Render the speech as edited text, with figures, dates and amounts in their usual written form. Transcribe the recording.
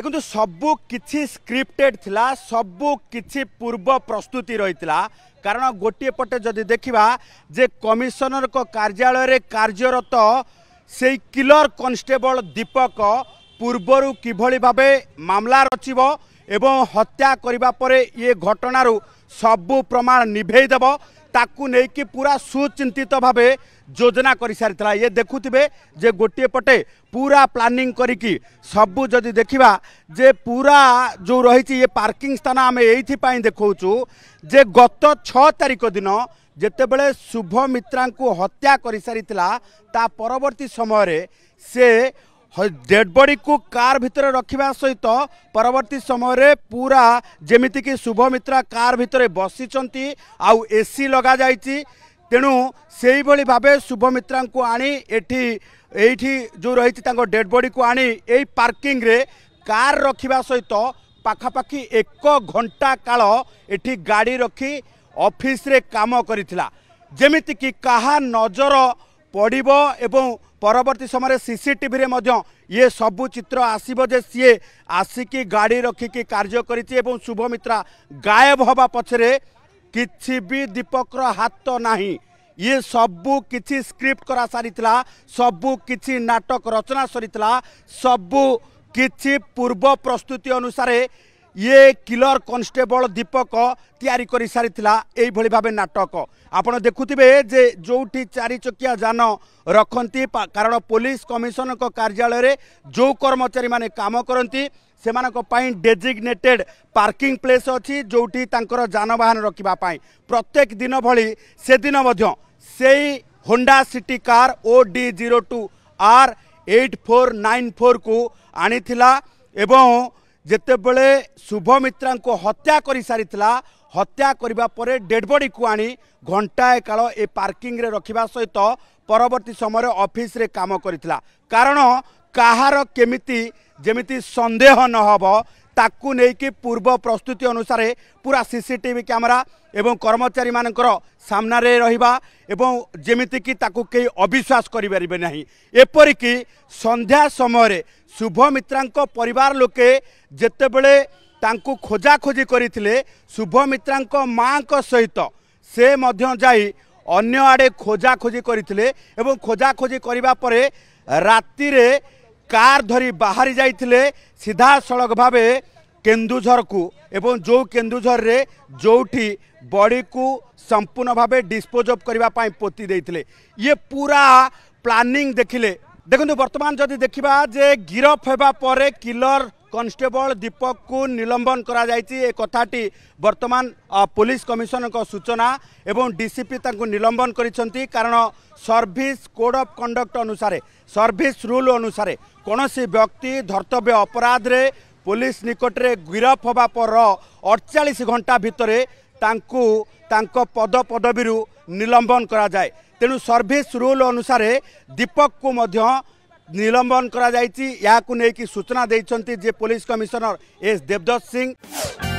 देखो सबू किछि स्क्रिप्टेड थिला सबू किछि पूर्व प्रस्तुति रही कारण गोटे पटे जदि देखा जे कमिशनर को कार्यालय रे कार्यरत से किलर कांस्टेबल दीपक पूर्वर किभली भाबे मामला रचिबो एवं हत्या करिबा परे ये घटनारू सबू प्रमाण निभेई देबो ताकू नेकी पूरा सुचिंतित भावे योजना कर सारी ये देखुथिबे जे गोटे पटे पूरा प्लानिंग करिकी सबू जदि देखिबा जे पूरा जो रही ये पार्किंग स्थान आम ये देखौचु जे गत 6 तारिख दिन जेतेबेले शुभ मित्रा को हत्या कर सारी ता परवर्ती समय से डेड बॉडी को कार भितर रखिबा सहित परवर्ती समय पूरा जेमिति कि शुभ मित्रा कार भितर बसिचंती आउ एसी लगा जाइछि तेणु से भली भाबे शुभ मित्रा को आनी एठी जो रही डेड बॉडी को आनी ए पार्किंग रे कार रखिबा सहित पाखापाखि 1 घंटा काल एठी गाड़ी रखी ऑफिस रे काम करिथिला जेमिति कि कहा नजर पड़िबो एवं परवर्ती समय सीसीटीवी रे मध्य ये सबू चित्र आसीबो जे सीए आसिकी गाड़ी रखिकी कार्य करिछि एवं शुभ मित्रा गायब हवा पछरे किछि भी दीपकर हाथ नाही ये सबू किछि स्क्रिप्ट करा सारितला सबू किछि नाटक रचना सरितला सबू किछि पूर्व प्रस्तुति अनुसार ये किलर कांस्टेबल दीपक तैयारी कर सारितला एई भली भाबे नाटक आपण देखुथिबे जे जोठी 4 चकिया जान रखंती कारण पुलिस कमिशनर को कार्यालय रे जो कर्मचारी माने काम करंती सेमानक पई डेजिग्नेटेड पार्किंग प्लेस अछि जोठी तांकर जानवाहन रखिबा पई प्रत्येक दिन भली से दिन मध्य सेई Honda city car OD02 R8494 को आनीथिला एवं जेतेबेले शुभ मित्रा को हत्या कर सारितला हत्या करिबा परे डेड बॉडी को आनी घंटाए काल ए पार्किंग रे रखिबा सहित परवर्ती समय ऑफिस रे काम करितला कारण काहार केमिति जेमिति संदेह न हबो ताकू नेकी पूर्व प्रस्तुति अनुसार पूरा सीसीटीवी कैमरा एवं कर्मचारी मानकर सामना रे रहिबा एवं जेमिति कि ताकू के अविश्वास करि परिबे नाही एपरि कि संध्या समय शुभ मित्रांको परिवार लोके जेतेबेले तांकू खोजा खोजी करिथिले शुभ मित्रांको मां को सहित से मध्य जाई अन्य आड़े खोजा खोजी करिथिले एवं खोजा खोजी करिबा परे राति रे कार धरी बाहरी जाइथिले सीधा सड़क भावे केन्दुझर को एवं जो केन्दुझर रे जोठी बॉडी को संपूर्ण भावे डिस्पोज ऑफ करबा पई पोती देइथिले ये पूरा प्लानिंग देखिले देखो वर्तमान जदि देखा जे गिरफ हेबा परे किलर कांस्टेबल दीपक को निलंबन करा जायछि ए कथाटी वर्तमान पुलिस कमिशनर को सूचना एवं डीसीपी तांको निलंबन करिसंती कारण सर्विस कोड ऑफ कंडक्ट अनुसार सर्विस रूल अनुसार कोनोसी व्यक्ति धर्तव्य अपराध रे पुलिस निकट रे गिरफ होबा पर 48 घंटा भितरे तांको तांको पद पदवीरु निलंबन करा जाय तेणु सर्विस रूल अनुसार दीपक को मध्य निलंबन करा जायछि याकु नेकी सूचना दैछंती जे police commissioner S Devdutt Singh.